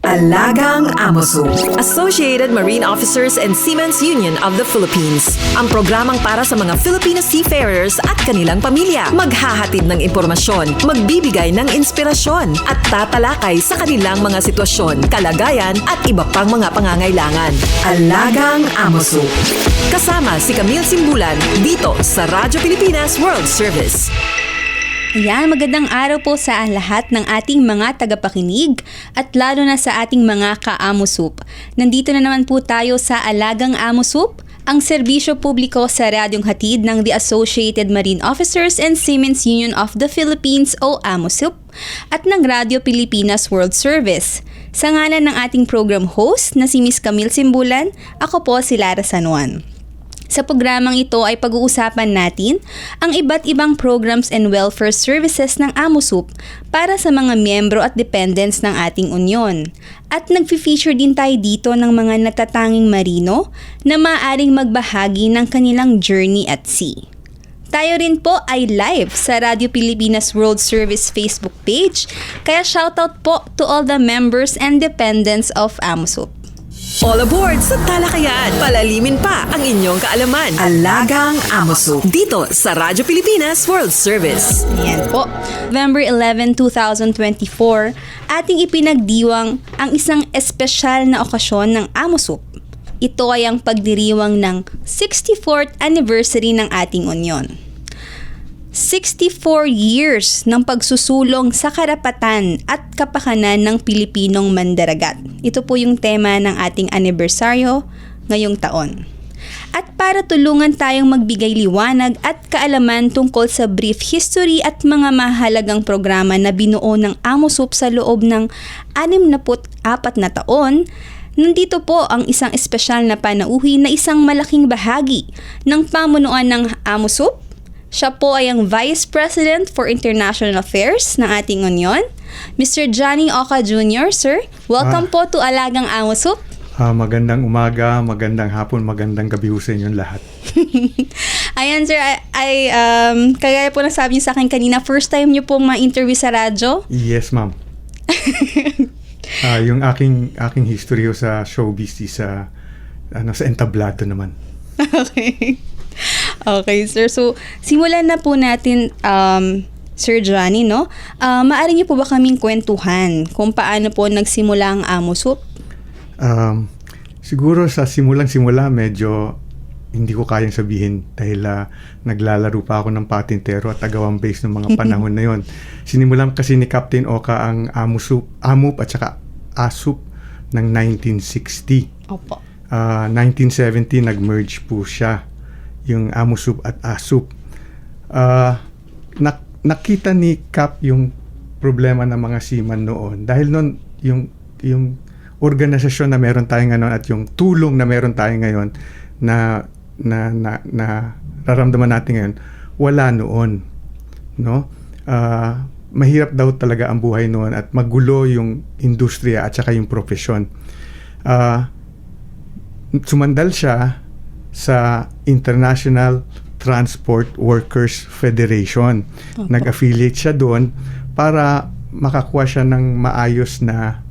Alagang Amoso. Associated Marine Officers and Seamen's Union of the Philippines. Ang programang para sa mga Filipino seafarers at kanilang pamilya. Maghahatid ng impormasyon, magbibigay ng inspirasyon, at tatalakay sa kanilang mga sitwasyon, kalagayan at iba pang mga pangangailangan. Alagang Amoso. Kasama si Camille Simbulan dito sa Radyo Pilipinas World Service. Ayan, magandang araw po sa lahat ng ating mga tagapakinig at lalo na sa ating mga ka-Amosup. Nandito na naman po tayo sa Alagang Amosup, ang serbisyo publiko sa radyong hatid ng The Associated Marine Officers and Seamen's Union of the Philippines o Amosup at ng Radyo Pilipinas World Service. Sa ngalan ng ating program host na si Miss Camille Simbulan, ako po si Lara Sanuan. Sa programang ito ay pag-uusapan natin ang iba't ibang programs and welfare services ng Amosup para sa mga miyembro at dependents ng ating unyon. At nag-feature din tayo dito ng mga natatanging marino na maaaring magbahagi ng kanilang journey at sea. Tayo rin po ay live sa Radyo Pilipinas World Service Facebook page, kaya shoutout po to all the members and dependents of Amosup. All aboard sa talakayan. Palalimin pa ang inyong kaalaman. Alagang Amoso. Dito sa Radyo Pilipinas World Service. Yan po. November 11, 2024, ating ipinagdiwang ang isang espesyal na okasyon ng Amosup. Ito ay ang pagdiriwang ng 64th anniversary ng ating unyon. 64 years ng pagsusulong sa karapatan at kapakanan ng Pilipinong mandaragat. Ito po yung tema ng ating anibersaryo ngayong taon. At para tulungan tayong magbigay liwanag at kaalaman tungkol sa brief history at mga mahalagang programa na binuo ng Amosup sa loob ng 64 na taon, nandito po ang isang espesyal na panauhi na isang malaking bahagi ng pamunuan ng Amosup. Siya po ay ang Vice President for International Affairs ng ating unyon, Mr. Johnny Oca Jr. Sir, welcome po to Alagang Amosup. Magandang umaga, magandang hapon, magandang gabi sa inyong lahat. Ayan sir, kagaya po nasabi niyo sa akin kanina, first time niyo pong ma-interview sa radyo? Yes, ma'am. Yung aking history sa showbiz sa entablado naman. Okay, sir. So, simulan na po natin, Sir Johnny, no? Maaari niyo po ba kaming kwentuhan kung paano po nagsimula ang Amosup? Siguro sa simulang-simula, medyo hindi ko kayang sabihin dahil naglalaro pa ako ng patintero at agawang base ng mga panahon na yon. Sinimulan kasi ni Captain Oca ang Amup at saka ASUP ng 1960. Opo. 1970, nag-merge po siya, yung Amosup at ASUP. Nakita ni Cap yung problema ng mga seaman noon dahil noon yung organisasyon na meron tayo ngayon at yung tulong na meron tayo ngayon na nararamdaman natin ngayon wala noon, no? Mahirap daw talaga ang buhay noon at magulo yung industriya at saka yung profesyon. Sumandal siya sa International Transport Workers Federation. Okay. Nag-affiliate siya doon para makakuha siya ng maayos na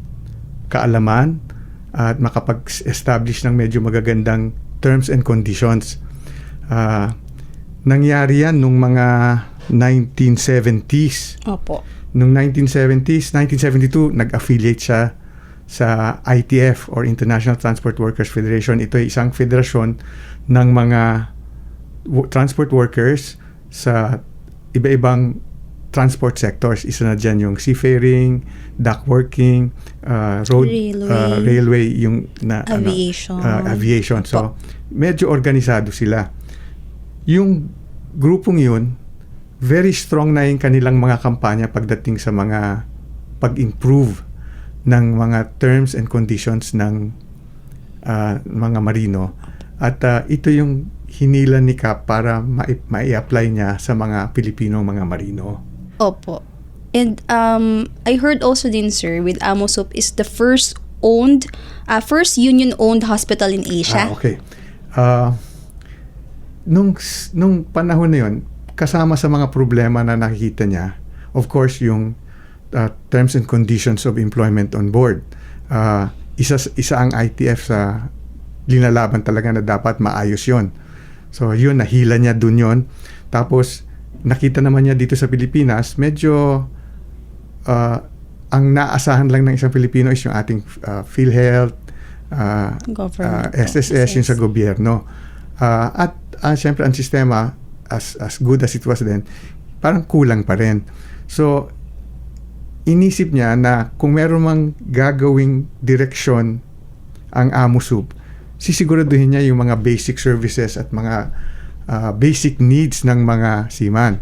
kaalaman at makapag-establish ng medyo magagandang terms and conditions. Nangyari yan nung mga 1970s. Opo. Nung 1970s, 1972, nag-affiliate siya sa ITF or International Transport Workers Federation. Ito ay isang federasyon ng mga transport workers sa iba-ibang transport sectors. Isa na dyan yung seafaring, dock working, road, railway, yung aviation. Aviation. So, medyo organisado sila. Yung grupong yun, very strong na yung kanilang mga kampanya pagdating sa mga pag-improve ng mga terms and conditions ng mga marino. At ito yung hinila ni Cap para mai-apply niya sa mga Pilipinong mga marino. Opo. And I heard also din, sir, with Amosup is the first union-owned hospital in Asia. Okay. Nung panahon na yun, kasama sa mga problema na nakikita niya, of course, yung terms and conditions of employment on board. isa ang ITF sa linalaban talaga na dapat maayos yon. So yun, nahila niya dun yon. Tapos nakita naman niya dito sa Pilipinas, medyo ang naasahan lang ng isang Pilipino is yung ating PhilHealth, Government SSS, yung sa gobyerno. At syempre ang sistema, as good as it was then, parang kulang pa rin. So inisip niya na kung meron mang gagawing direksyon ang AMUSUP, sisiguraduhin niya yung mga basic services at mga basic needs ng mga seaman.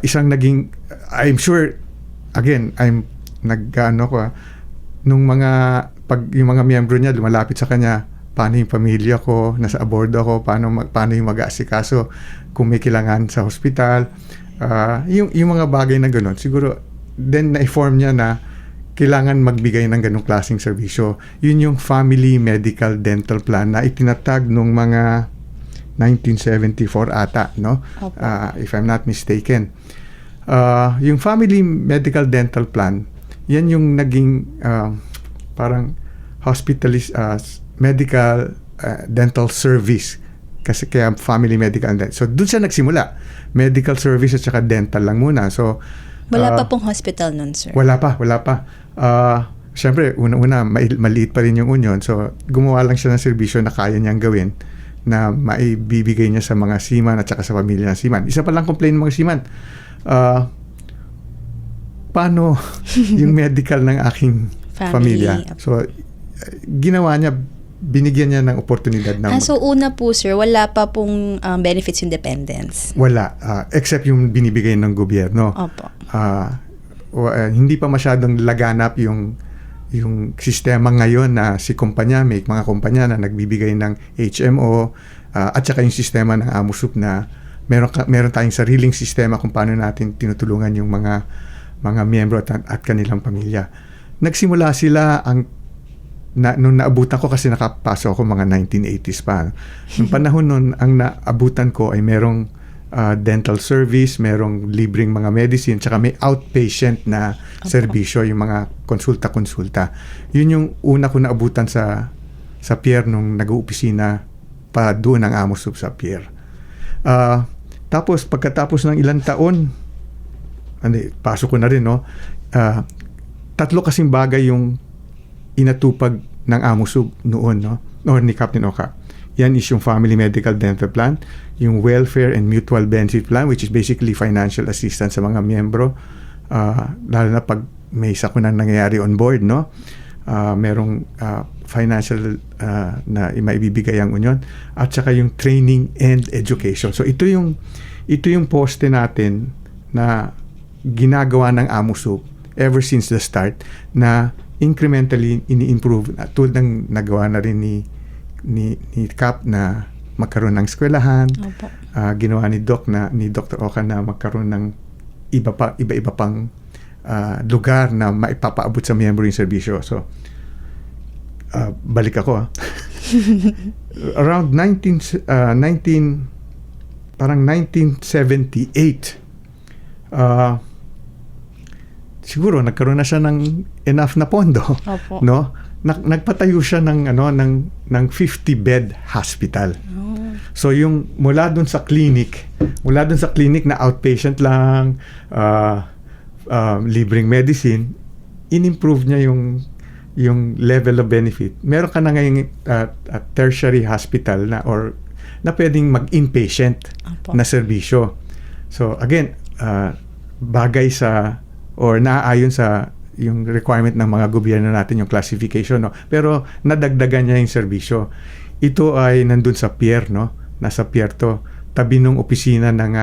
Isang naging, I'm sure, again, nung yung mga miyembro niya lumalapit sa kanya, paano yung pamilya ko, nasa abordo ako, paano yung mag-aasikaso kung may kailangan sa hospital, yung mga bagay na gano'n, siguro then na-inform niya na kailangan magbigay ng ganong klaseng serbisyo. Yun yung Family Medical Dental Plan na itinatag nung mga 1974 ata, no? If I'm not mistaken. Yung Family Medical Dental Plan, yan yung naging parang medical dental service, kasi kaya Family Medical Dental. So doon siya nagsimula. Medical service at saka dental lang muna. So Wala pa pong hospital nun, sir. Wala pa. Siyempre, una-una, maliit pa rin yung union. So, gumawa lang siya ng serbisyo na kaya niyang gawin na maibibigay niya sa mga seaman at saka sa pamilya ng seaman. Isa pa lang complaint ng mga seaman. Paano yung medical ng aking pamilya? So, ginawa niya, binigyan niya ng oportunidad na... So una po, sir, wala pa pong benefits yung dependents? Wala. Except yung binibigay ng gobyerno. Opo. Hindi pa masyadong laganap yung sistema ngayon na may mga kumpanya na nagbibigay ng HMO at saka yung sistema ng AMUSUP na meron tayong sariling sistema kung paano natin tinutulungan yung mga miyembro at kanilang pamilya. Nagsimula sila nung naabutan ko, kasi nakapasok ako mga 1980s pa. Nung panahon nun, ang naabutan ko ay merong dental service, merong libreng mga medicine, tsaka may outpatient na serbisyo, yung mga konsulta-konsulta. Yun yung una ko naabutan sa pier nung nag-uopisina pa doon ang AMUSUP sa pier. Tapos, pagkatapos ng ilang taon, pasok ko na rin, no? 3 kasing bagay yung inatupag ng AMUSUP noon, no? Or ni Captain Oka. Yan is yung Family Medical Dental Plan, yung Welfare and Mutual Benefit Plan, which is basically financial assistance sa mga miyembro, lalo na pag may sakunang nangyayari on board, no? Merong financial na maibibigay ang union, at saka yung training and education. So ito yung poste natin na ginagawa ng AMUSUP ever since the start, na incrementally ini-improve, tulad ng nagawa na rin ni Cap na magkaroon ng eskwelahan. Ginawa ni Dr. Oka na magkaroon ng iba-iba pang lugar na maipapaabot sa miyembro yung serbisyo. So balik ako. Around 1978, siguro nagkaroon na siya ng enough na pondo. Opo. No? Nagpatayo siya ng 50-bed hospital. So yung mula dun sa clinic na outpatient lang, libreng medicine, in-improve niya yung level of benefit. Meron ka na ngayong tertiary hospital na pwedeng mag-inpatient na serbisyo. So again, bagay naaayon sa yung requirement ng mga gobyerno natin, yung classification, no? Pero nadagdagan niya yung serbisyo. Ito ay nandun sa pier, no? Nasa pier to, tabi ng opisina ng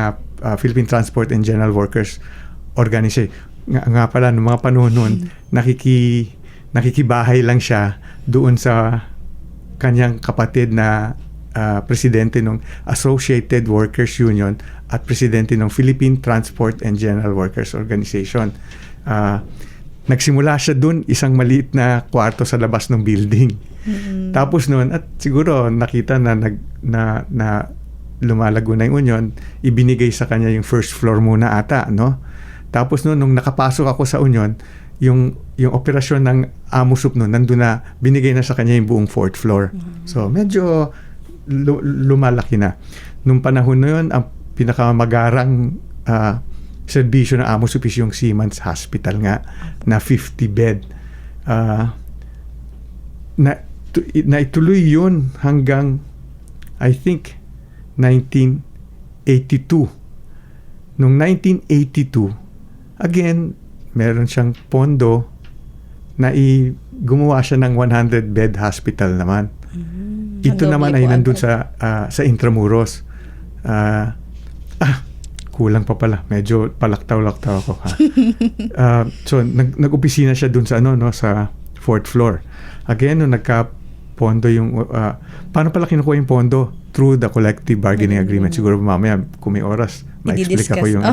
Philippine Transport and General Workers Organization. Nga pala, noong mga panahon nun, nakikibahay lang siya doon sa kanyang kapatid na presidente ng Associated Workers Union at presidente ng Philippine Transport and General Workers Organization. Nagsimula siya doon, isang maliit na kwarto sa labas ng building. Tapos noon, at siguro nakita na lumalago na yung union, ibinigay sa kanya yung first floor muna ata, no? Tapos noon, nung nakapasok ako sa union, yung operasyon ng Amusup noon, nandun na, binigay na sa kanya yung buong 4th floor. So, medyo lumalaki na. Nung panahon na yun, ang pinakamagarang serbisyo ng Amusup is yung Siemens Hospital nga, na 50 bed. Naituloy yun hanggang, I think, 1982. Noong 1982, again, meron siyang pondo na gumawa siya ng 100-bed hospital naman. Ito naman ay nandun sa Intramuros. Kulang pa pala. Medyo palaktaw-laktaw ako. So, nag-opisina siya dun sa, sa 4th floor. Again, nung nagka-pondo yung... paano pala kinukuha yung pondo? Through the collective bargaining agreement. Siguro mamaya, kung may oras, ma-explic ako yung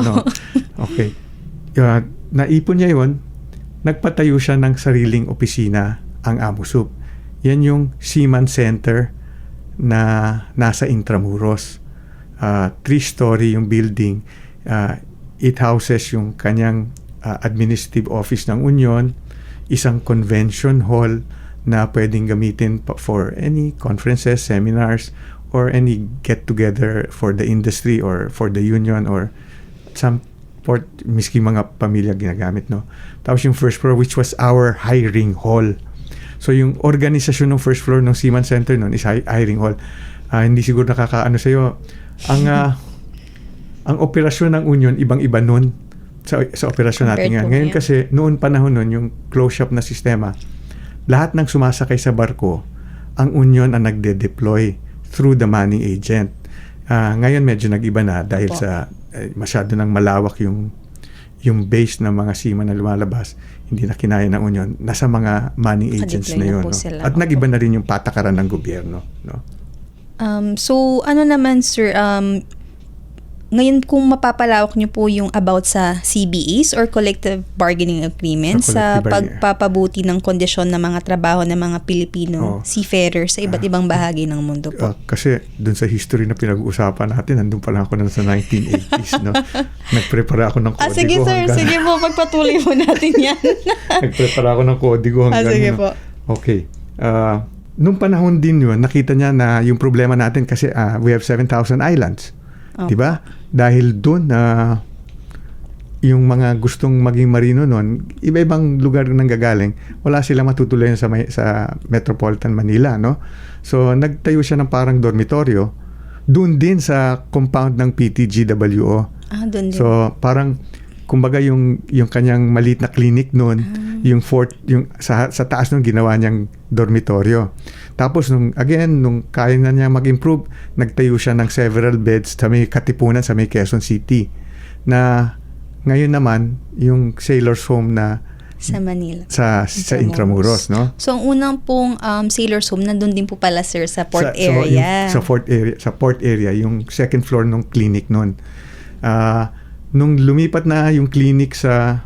Okay. Naipon niya yun, nagpatayo siya ng sariling opisina ang Amusup. Yan yung Siemens Center na nasa Intramuros. 3-story yung building. It houses yung kanyang administrative office ng Union, isang convention hall na pwedeng gamitin for any conferences, seminars, or any get-together for the industry or for the union or some miski mga pamilya ginagamit, no? Tapos yung first floor, which was our hiring hall. So yung organisasyon ng first floor ng Siemens Center noon is hiring hall. Hindi siguro nakakaano sa'yo. Ang operasyon ng Union, ibang-iba noon sa operasyon natin nga. Ngayon kasi, noon panahon noon, yung close shop na sistema, lahat ng sumasakay sa barko, ang Union ang nagde-deploy through the money agent. Ngayon medyo nag-iba na dahil sa masyado nang malawak yung base ng mga seaman na lumalabas, hindi na kinaya ng Union. Nasa mga money agents na yun. No? At nag-iba na rin yung patakaran ng gobyerno. No? So, ano naman, sir, ngayon kung mapapalawak niyo po yung about sa CBAs or Collective Bargaining Agreements sa pagpapabuti ng kondisyon ng mga trabaho ng mga Pilipino seafarers sa iba't ibang bahagi ng mundo po. Kasi dun sa history na pinag-uusapan natin, nandun pa lang ako na sa 1980s. No? Nagprepara ako ng kodigo. Sige sir, sige po, pagpatuloy mo natin yan. Nagprepara ako ng kodigo hanggang... Sige po. Okay. Nung panahon din yun, nakita niya na yung problema natin kasi we have 7,000 islands. Diba? Dahil doon yung mga gustong maging marino noon, iba-ibang lugar nang gagaling, wala sila matutuluyan sa Metropolitan Manila, no? So nagtayo siya ng parang dormitoryo doon din sa compound ng PTGWO. Doon din. So parang kumbaga yung kanyang maliit na clinic noon, yung sa taas nung ginawa niyang dormitoryo. Tapos nung kaya na niya mag-improve, nagtayo siya ng several beds sa may Katipunan, sa may Quezon City. Na ngayon naman, yung sailors home na sa Manila. Sa Intramuros, no? So ang unang pong sailors home, nandun din po pala sir sa port area. Sa port area, yung second floor ng clinic noon. Nung lumipat na yung clinic sa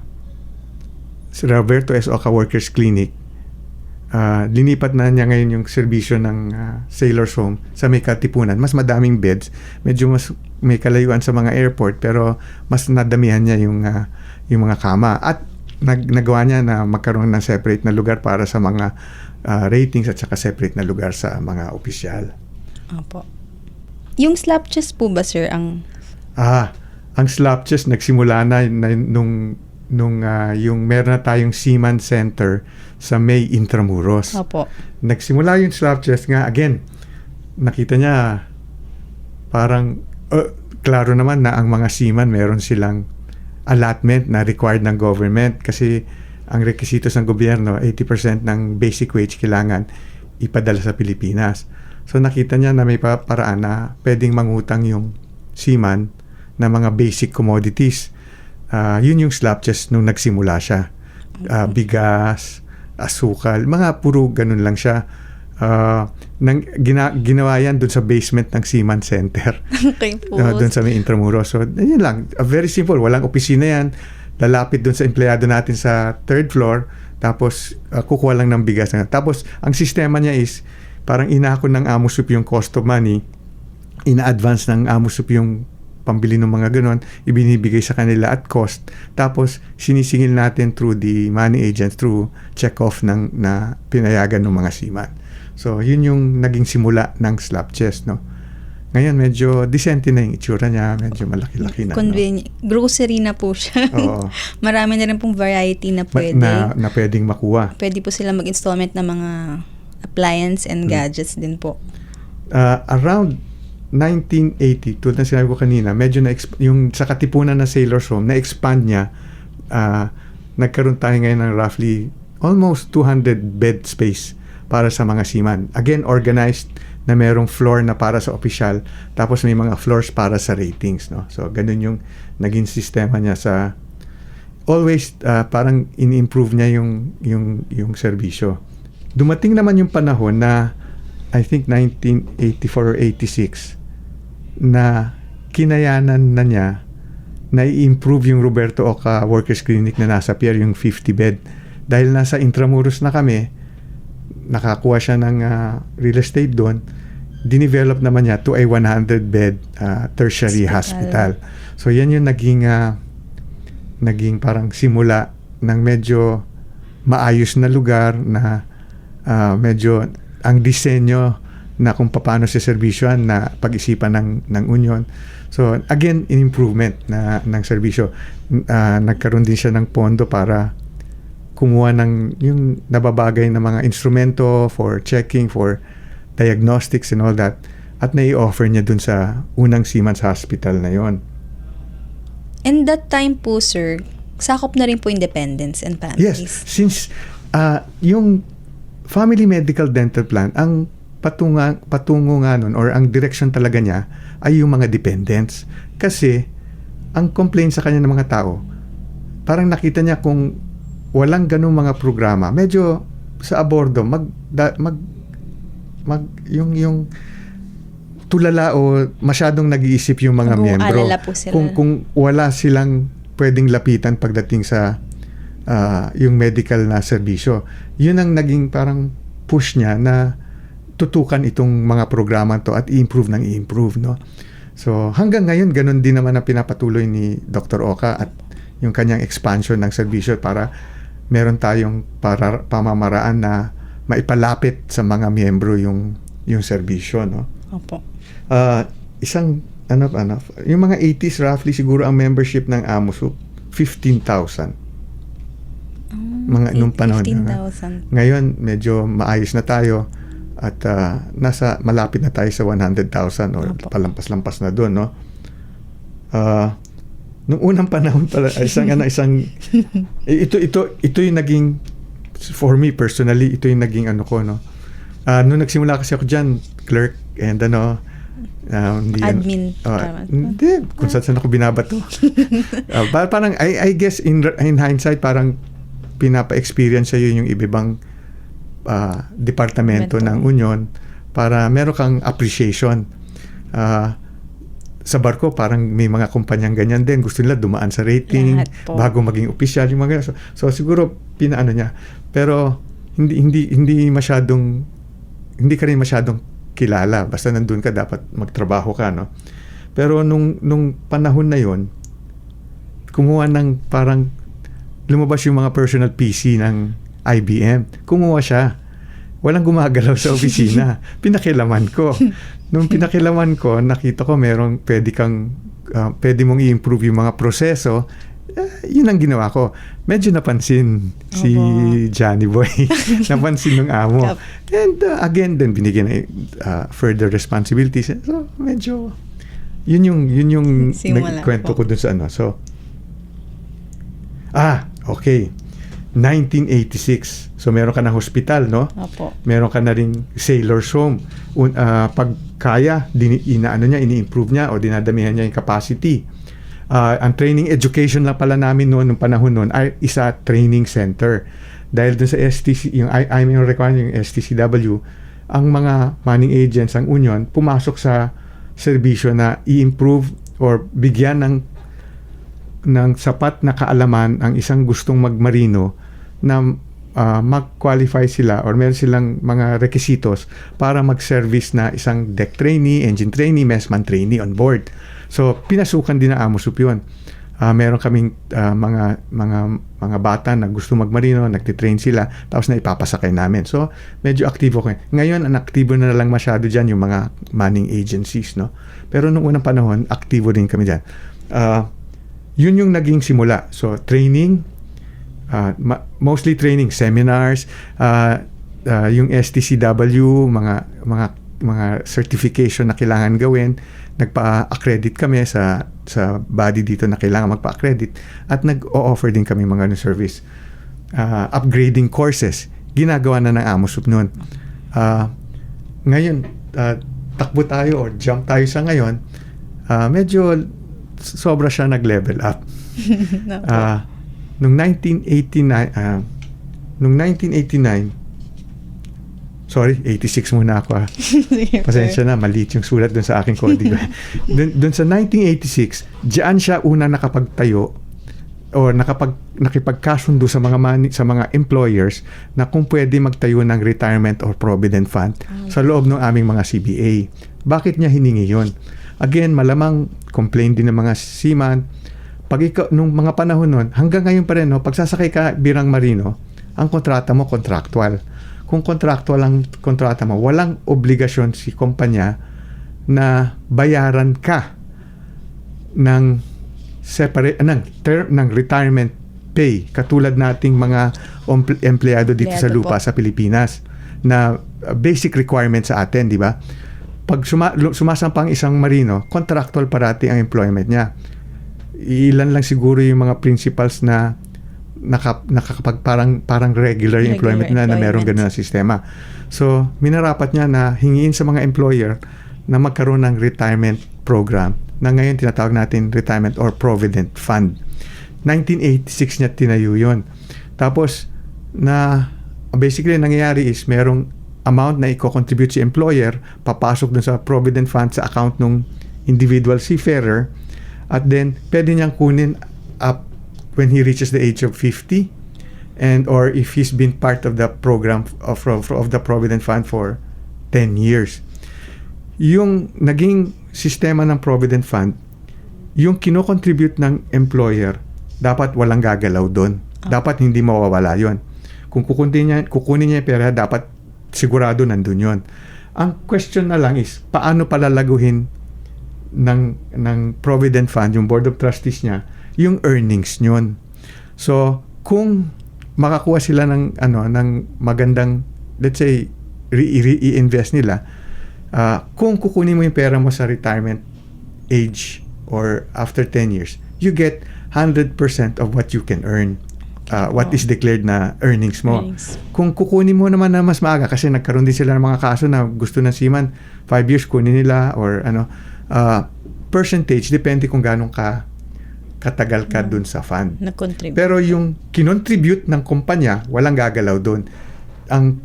Roberto S. Oca Workers Clinic, linipat na niya ngayon yung serbisyo ng sailors home sa may Katipunan. Mas madaming beds, medyo mas may kalayuan sa mga airport, pero mas nadamihan niya yung mga kama. At nagawa niya na magkaroon ng separate na lugar para sa mga ratings at saka separate na lugar sa mga opisyal. Opo. Yung slap chest po ba sir ang slap chest nagsimula na nung yung meron na tayong Seaman Center sa May Intramuros. Opo. Nagsimula yung slap chest nga, again, nakita niya parang klaro naman na ang mga seaman meron silang allotment na required ng government kasi ang requisitos ng gobyerno, 80% ng basic wage kailangan ipadala sa Pilipinas. So nakita niya na may paraan na pwedeng mangutang yung seaman na mga basic commodities. Yun yung slap chest nung nagsimula siya. Bigas, asukal, mga puro ganun lang siya. Ginawa yan dun sa basement ng Seaman Center. Okay po. Dun sa may Intramuros. So, yun lang. Very simple. Walang opisina yan. Lalapit dun sa empleyado natin sa 3rd floor. Tapos, kukuha lang ng bigas. Tapos, ang sistema niya is, parang inako ng Amusup yung cost of money. Ina-advance ng Amusup yung pambili ng mga ganon, ibinibigay sa kanila at cost. Tapos, sinisingil natin through the money agents, through check-off na pinayagan ng mga seaman. So, yun yung naging simula ng slap chest, no? Ngayon, medyo decente na yung itsura niya, medyo malaki-laki na. Convenient. Grocery na po siya. Oo. Marami na rin pong variety na pwede. Na pwedeng makuha. Pwede po sila mag-installment ng mga appliance and gadgets din po. Around 1980, tulad na sinabi ko kanina, medyo yung sa Katipunan na Sailor's Home, na-expand niya. Nagkaroon tayo ngayon ng roughly almost 200 bed space para sa mga seaman. Again, organized na merong floor na para sa opisyal, tapos may mga floors para sa ratings, no? So, ganun yung naging sistema niya sa always parang in-improve niya yung serbisyo. Dumating naman yung panahon na I think 1984 or 86 na kinayanan na niya na i-improve yung Roberto Oca Workers Clinic na nasa pier, yung 50 bed. Dahil nasa Intramuros na kami, nakakuha siya ng real estate doon, dinevelop naman niya to a 100 bed tertiary hospital. So yan yung naging parang simula ng medyo maayos na lugar na medyo ang disenyo na kung paano si serbisyoan na pag-isipan ng Union. So again, in improvement ng serbisyo. Nagkaroon din siya ng pondo para kumuha ng yung nababagay na mga instrumento for checking, for diagnostics and all that, at nai-offer niya dun sa unang Seamen's Hospital na yon. And that time po, sir, sakop na rin po independence and families. Yes, since yung Family Medical Dental Plan, ang patungo nga nun, or ang direction talaga niya, ay yung mga dependents. Kasi, ang complaint sa kanya ng mga tao, parang nakita niya kung walang ganung mga programa, medyo sa abordo, yung tulala o masyadong nag-iisip yung mga miyembro. Po sila. Kung wala silang pwedeng lapitan pagdating sa yung medical na serbisyo. Yun ang naging parang push niya na tutukan itong mga programa to at i-improve, no? So, hanggang ngayon, ganun din naman ang pinapatuloy ni Dr. Oca at yung kanyang expansion ng serbisyo para meron tayong pamamaraan na maipalapit sa mga miyembro yung serbisyo, no? Opo. Yung mga 80s roughly siguro ang membership ng AMOSUP 15,000. Mga nung panahon. 15,000. Ngayon medyo maayos na tayo at malapit na tayo sa 100,000 or palampas-lampas na doon, no? Nung unang panahon pala ito yung naging, for me personally, ito yung naging no. Nung nagsimula kasi ako diyan, clerk and admin. Hindi, kung saan ako binabato. Parang I guess in hindsight parang pinapa-experience sa'yo yung ibibang departamento ng Union para meron kang appreciation. Sa barko parang may mga kumpanyang ganyan din, gusto nila dumaan sa rating bago maging opisyal yung mga so siguro pinaano niya, pero hindi ka rin masyadong kilala, basta nandun ka dapat magtrabaho ka, no? Pero nung panahon na yon, kumuha ng parang lumabas yung mga personal PC ng IBM. Kumuha siya. Walang gumagalaw sa opisina. Pinakilaman ko. Nung pinakilaman ko, nakita ko pwede mong i-improve yung mga proseso. Yun ang ginawa ko. Medyo napansin si Johnny Boy. Napansin ng amo. And again, then binigyan further responsibilities. So, medyo yun yung kwento ko dun sa So, okay. 1986. So, meron ka ng hospital, no? Opo. Meron ka na ring sailor's home. Pag kaya, ini-improve niya o dinadamihan niya yung capacity. Ang training education lang pala namin noon, nung panahon noon, ay isa training center. Dahil dun sa STC, yung requirement, yung STCW, ang mga manning agents, ang union, pumasok sa serbisyo na i-improve or bigyan ng sapat na kaalaman ang isang gustong magmarino na mag-qualify sila or meron silang mga requisitos para mag-service na isang deck trainee, engine trainee, messman trainee on board. So, pinasukan din ng AMOSUP yun. Meron kaming mga bata na gusto magmarino, nagtitrain sila, tapos na ipapasakay namin. So, medyo aktibo ko. Ngayon, ang aktibo na lang masyado dyan yung mga manning agencies, no? Pero nung unang panahon, aktibo din kami dyan. Yun yung naging simula. So, training, mostly training, seminars, yung STCW, mga certification na kailangan gawin. Nagpa-accredit kami sa body dito na kailangan magpa-accredit at nag-o-offer din kami mga service. Upgrading courses, ginagawa na ng AMOSUP noon. Ngayon, takbo tayo or jump tayo sa ngayon, medyo sobra siya nag-level up. Nung 1989, sorry, 86 muna ako. Pasensya na, maliit yung sulat dun sa aking kodigo. Dun sa 1986, diyan siya una nakapagtayo o nakipagkasundo sa mga employers na kung pwede magtayo ng retirement or provident fund sa loob ng aming mga CBA. Bakit niya hiningi yun? Again, malamang complain din ng mga seaman. Nung mga panahon nun, hanggang ngayon pa rin, no, pag sasakay ka birang marino, ang kontrata mo contractual. Kung contractual ang kontrata mo, walang obligasyon si kumpanya na bayaran ka ng ng retirement pay katulad nating mga empleyado dito sa lupa sa Pilipinas na basic requirement sa atin, di ba? Pag sumasampang isang marino, contractual parati ang employment niya. Ilan lang siguro yung mga principals na nakakapag parang regular employment na meron ganun na sistema. So, minarapat niya na hingiin sa mga employer na magkaroon ng retirement program na ngayon tinatawag natin retirement or provident fund. 1986 niya tinayo yun. Tapos, basically nangyayari is merong amount na i-contribute si employer, papasok dun sa provident fund sa account ng individual seafarer, at then pwede niyang kunin up when he reaches the age of 50 and or if he's been part of the program of the Provident Fund for 10 years. Yung naging sistema ng Provident Fund, yung kino-contribute ng employer, dapat walang gagalaw doon. Dapat hindi mawawala yon. Kung kukunin niya yung pera, dapat sigurado nandun yon. Ang question na lang is, paano palalaguhin ng Provident Fund, yung Board of Trustees niya, yung earnings nyon. So, kung makakuha sila ng magandang, let's say, i-invest nila, kung kukunin mo yung pera mo sa retirement age or after 10 years, you get 100% of what you can earn. What is declared na earnings mo. Kung kukunin mo naman na mas maaga, kasi nagkaroon din sila ng mga kaso na gusto ng seaman, 5 years kunin nila or percentage, depende kung gano'ng katagal ka dun sa fund. Pero yung kinontribute ng kumpanya, walang gagalaw dun. Ang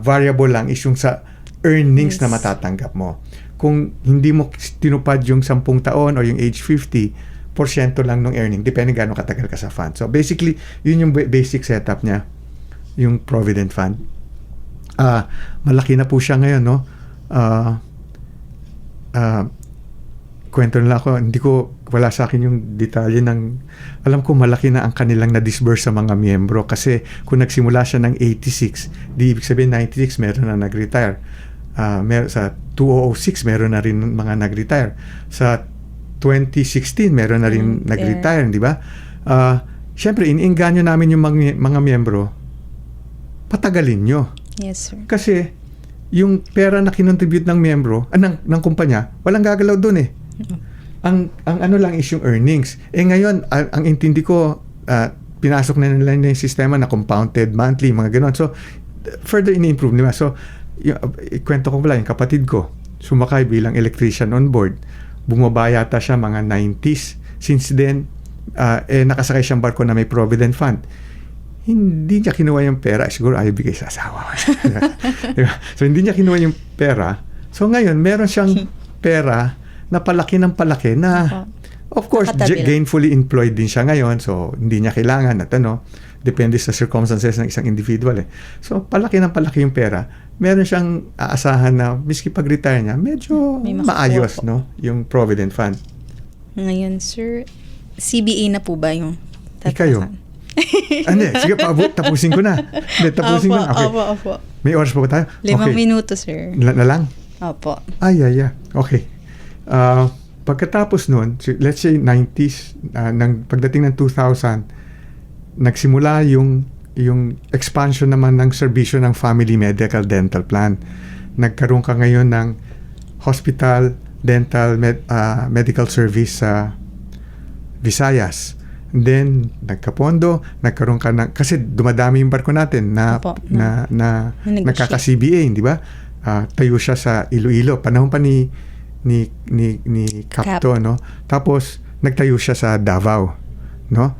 variable lang is yung sa earnings na matatanggap mo. Kung hindi mo tinupad yung 10 taon o yung age 50, porsyento lang ng earning, depende gano'ng katagal ka sa fund. So basically, yun yung basic setup niya, yung Provident Fund. Malaki na po siya ngayon, no? Kwento nila ako, wala sa akin yung detalye alam ko malaki na ang kanilang na-disburse sa mga miyembro kasi kung nagsimula siya ng 86, di ibig sabihin 96 meron na nag-retire. Sa 2006 meron na rin mga nag-retire. Sa 2016 meron na rin nag-retire, di ba? Siyempre, iniinganyo namin yung mga miyembro, patagalin nyo. Yes, sir. Kasi yung pera na kinontribute ng miyembro, ng kumpanya, walang gagalaw doon eh. Ang lang is yung earnings. Ngayon, ang intindi ko, pinasok na nila yung sistema na compounded monthly, mga gano'n. So, further ini-improve nila. So, ikwento ko pala, yung kapatid ko, sumakay bilang electrician on board. Bumaba yata siya mga 90s. Since then, nakasakay siyang barko na may Provident Fund. Hindi niya kinuha yung pera. Siguro ayaw bigay sa asawa. Diba? So, hindi niya kinuha yung pera. So, ngayon, meron siyang pera na palaki ng palaki na, of course, gainfully employed din siya ngayon. So, hindi niya kailangan at depende sa circumstances ng isang individual So, palaki yung pera. Meron siyang aasahan na miski pag-retire niya, medyo May makukuha maayos, po. no? Yung Provident Fund. Ngayon, sir, CBA na po ba yung Ikayo? Hindi, sige, tapusin ko na. Hindi, tapusin ko na. Okay. Opo. May oras pa ba tayo? 5 minuto, sir. Na lang? Opo. Ay. Okay. Pagkatapos nun, let's say 90s, pagdating ng 2000, nagsimula yung expansion naman ng serbisyo ng Family Medical Dental Plan. Nagkaroon ka ngayon ng hospital, dental, medical service sa Visayas. Then, nagkapondo, nagkaroon ka ng, kasi dumadami yung barko natin na Opo, nagkaka-CBA, di ba? Tayo siya sa Iloilo. Panahon pa ni Capto, no? Tapos, nagtayo siya sa Davao, no?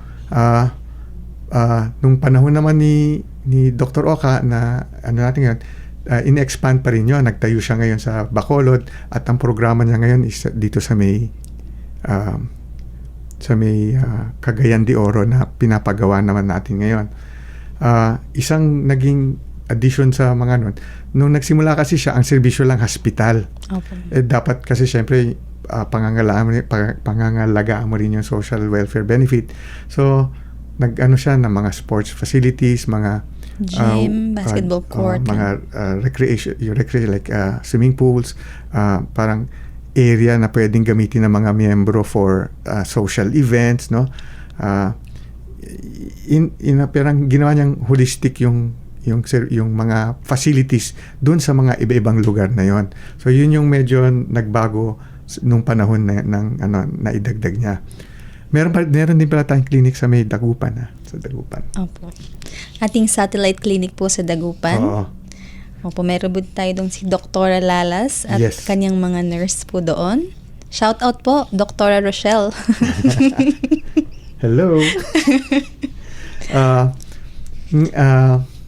Nung panahon naman ni Dr. Oka na, natin yun, in-expand pa rin yun. Nagtayo siya ngayon sa Bacolod at ang programa niya ngayon is dito sa may Cagayan de Oro na pinapagawa naman natin ngayon. Isang naging addition sa mga nun, nung nagsimula kasi siya, ang serbisyo lang hospital. Opo. Dapat kasi syempre pangangalagaan mo rin yung social welfare benefit. So, nag-ano siya ng mga sports facilities, mga Gym, basketball court. mga recreation like swimming pools, parang area na pwedeng gamitin ng mga miyembro for social events, no? Parang ginawa niyang holistic yung mga facilities doon sa mga iba-ibang lugar na yon. So yun yung medyo nagbago nung panahon na idagdag niya. Meron din pala tayong clinic sa may Dagupan, sa Dagupan. Opo. Ating satellite clinic po sa Dagupan. Oo. Opo, meron po tayo doon si Dr. Lalas at Yes. kanyang mga nurse po doon. Shout out po, Dr. Rochelle. Hello.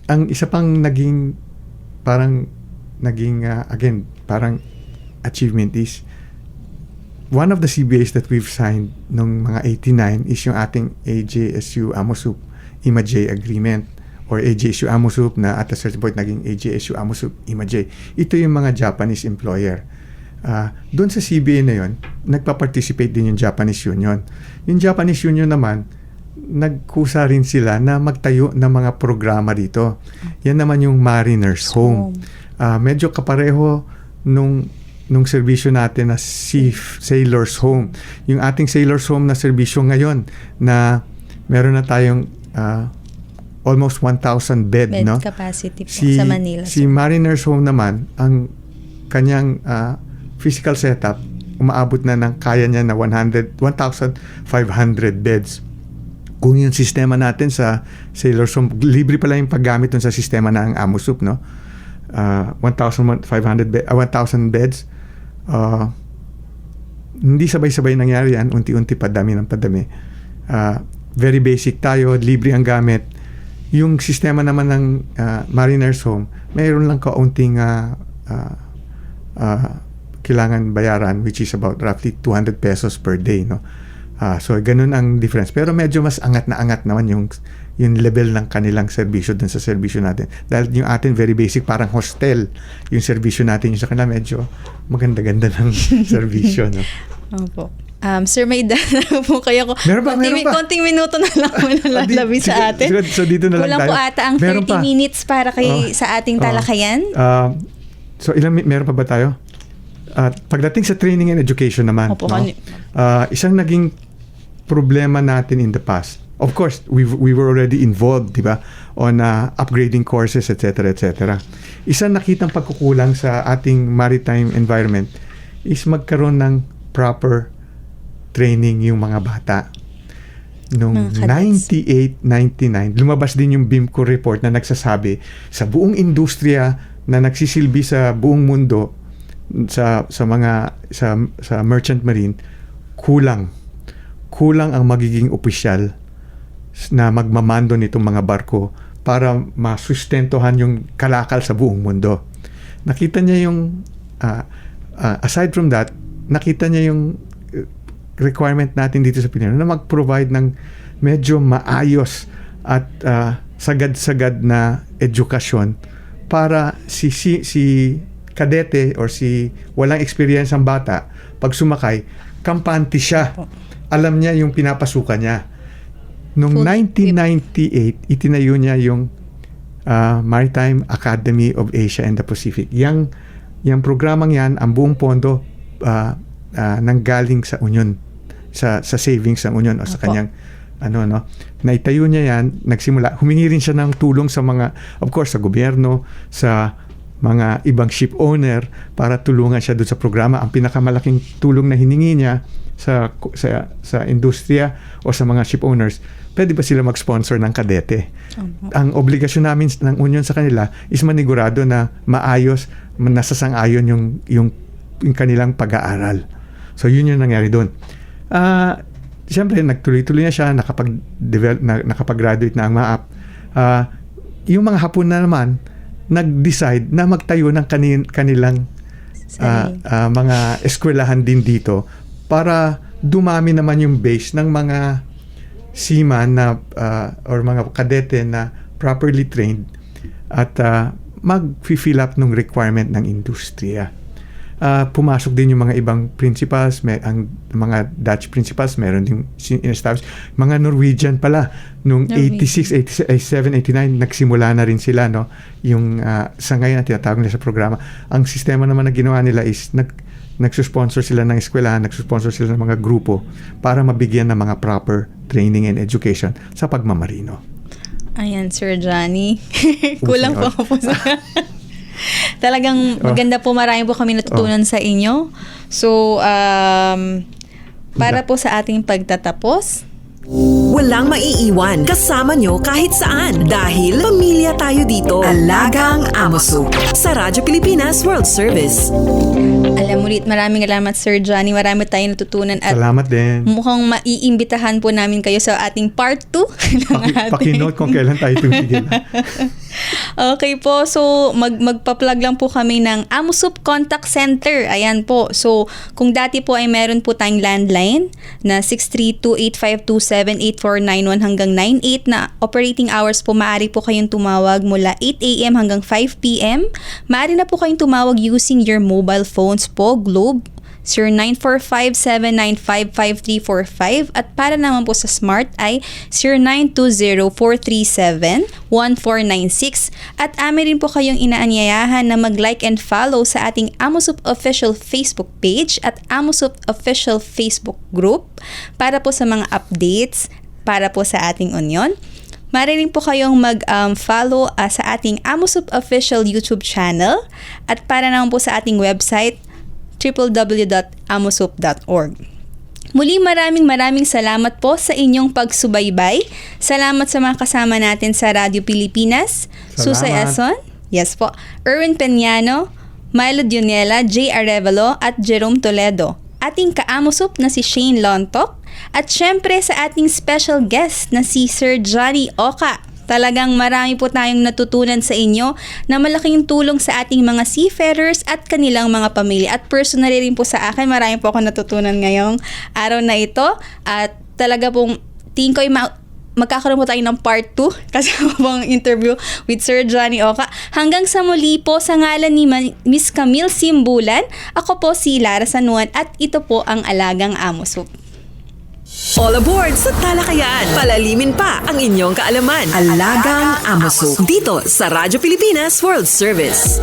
Ang isa pang naging again, parang achievement is one of the CBAs that we've signed nung mga 89 is yung ating AJSU AMOSUP IMAJ agreement or AJSU AMOSUP na at a certain point naging AJSU AMOSUP IMAJ. Ito yung mga Japanese employer. Doon sa CBA na yon, nagpa-participate din yung Japanese Union. Yung Japanese Union naman, nagkusa rin sila na magtayo ng mga programa dito. Yan naman yung Mariners Home. Medyo kapareho nung serbisyo natin na Sailors Home. Yung ating Sailors Home na serbisyo ngayon na meron na tayong almost 1,000 bed, Bed no? capacity po sa Manila. Si Mariners Home naman, ang kanyang physical setup, umaabot na ng kaya niya na 1,500 beds. Kung yung sistema natin sa Sailors Home, libre pala yung paggamit dun sa sistema na ang AMOSUP, no? 1,000 beds. Hindi sabay-sabay nangyari yan, unti-unti padami ng padami. Very basic tayo, libre ang gamit. Yung sistema naman ng Mariners Home, mayroon lang kaunting kailangan bayaran, which is about roughly 200 pesos per day, no? So ganun ang difference, pero medyo mas angat naman yung level ng kanilang serbisyo dun sa serbisyo natin, dahil yung atin very basic, parang hostel yung serbisyo natin, yung sa kanila medyo maganda-ganda ng serbisyo, no? Opo. Sir, may dala po kayo ko. Meron pa. Konting minuto na lang mo nalalabi sa atin. So dito na lang Kulang tayo. po ata ang 30 minutes para sa ating talakayan. So meron pa ba tayo? Pagdating sa training and education naman, Opo, no? Isang naging problema natin in the past. Of course, we were already involved, di ba, on upgrading courses, etc., etc. Isang nakitang pagkukulang sa ating maritime environment is magkaroon ng proper training yung mga bata. Noong 98-99, lumabas din yung BIMCO report na nagsasabi sa buong industriya na nagsisilbi sa buong mundo, sa merchant marine, kulang ang magiging opisyal na magmamando nitong mga barko para masustentuhan yung kalakal sa buong mundo. Nakita niya yung aside from that, nakita niya yung requirement natin dito sa Pilipinas na mag-provide ng medyo maayos at sagad-sagad na edukasyon para si kadete or si walang experience ang bata, pag sumakay, kampante siya. Alam niya yung pinapasukan niya. Noong 1998, itinayo niya yung Maritime Academy of Asia and the Pacific. Yang programang yan, ang buong pondo nanggaling sa Union, sa savings ng Union o sa kanyang naitayo niya yan, nagsimula, humingi rin siya ng tulong sa mga, of course, sa gobyerno, sa mga ibang ship owner para tulungan siya doon sa programa. Ang pinakamalaking tulong na hiningi niya sa industriya o sa mga ship owners, pwede ba sila mag-sponsor ng kadete? Ang obligasyon namin ng Union sa kanila is manigurado na maayos, nasasang-ayon yung kanilang pag-aaral. So yun yung nangyari doon. Siyempre, nagtuloy-tuloy na siya, nakapag-graduate na ang MAAP. Yung mga Hapon na naman, nag-decide na magtayo ng kanilang mga eskwelahan din dito para dumami naman yung base ng mga seaman na or mga kadete na properly trained at mag-fill up ng requirement ng industriya. Pumasok din yung mga ibang principals, ang mga Dutch principals, meron din in-establish. Mga Norwegian pala, nung 86, 87, 89, nagsimula na rin sila, no? Yung sa ngayon na tinatawag nila sa programa. Ang sistema naman na ginawa nila is nagsusponsor sila ng eskwelahan, nagsusponsor sila ng mga grupo para mabigyan ng mga proper training and education sa pagmamarino. Ayan, Sir Johnny. Kulang po ako po sa... Talagang maganda po, marami po kami natutunan sa inyo. So, para po sa ating pagtatapos, Walang maiiwan kasama nyo kahit saan dahil pamilya tayo dito. Alagang Amoso. Sa Radyo Pilipinas World Service. alam ulit, maraming salamat Sir Johnny. Marami tayong natutunan at salamat din. Mukhang maiimbitahan po namin kayo sa ating part 2. Pakinote kung kailan tayo tumigil. Okay po, so magpa-plug lang po kami ng Amosup Contact Center. Ayan po. So kung dati po ay meron po tayong landline na 632-852-7841 hanggang 98 na operating hours po, maaari po kayong tumawag mula 8 a.m. hanggang 5 p.m. Maaari na po kayong tumawag using your mobile phones po, Globe 0945-795-5345 at para naman po sa Smart ay 0920-437-1496 at amin rin po kayong inaanyayahan na mag-like and follow sa ating Amosup Official Facebook page at Amosup Official Facebook group para po sa mga updates para po sa ating union. Maaari rin po kayong mag-follow sa ating Amosup Official YouTube channel at para naman po sa ating website www.amosup.org. Muli maraming salamat po sa inyong pagsubaybay. Salamat sa mga kasama natin sa Radyo Pilipinas. Susay Ason, yes po, Erwin Peñano, Milo Dionela, J. Arevalo at Jerome Toledo. Ating ka-Amosup na si Shane Lontok at syempre sa ating special guest na si Sir Johnny Oka. Talagang marami po tayong natutunan sa inyo na malaking tulong sa ating mga seafarers at kanilang mga pamilya. At personally rin po sa akin, marami po ako natutunan ngayong araw na ito. At talaga pong tingin ko magkakaroon po tayo ng part 2 kasi pong interview with Sir Johnny Oka. Hanggang sa muli po, sa ngalan ni Miss Camille Simbulan, ako po si Lara Sanuan at ito po ang Alagang Amosup. All aboard sa talakayan. Palalimin pa ang inyong kaalaman. Alagang Amoso. Dito sa Radyo Pilipinas World Service.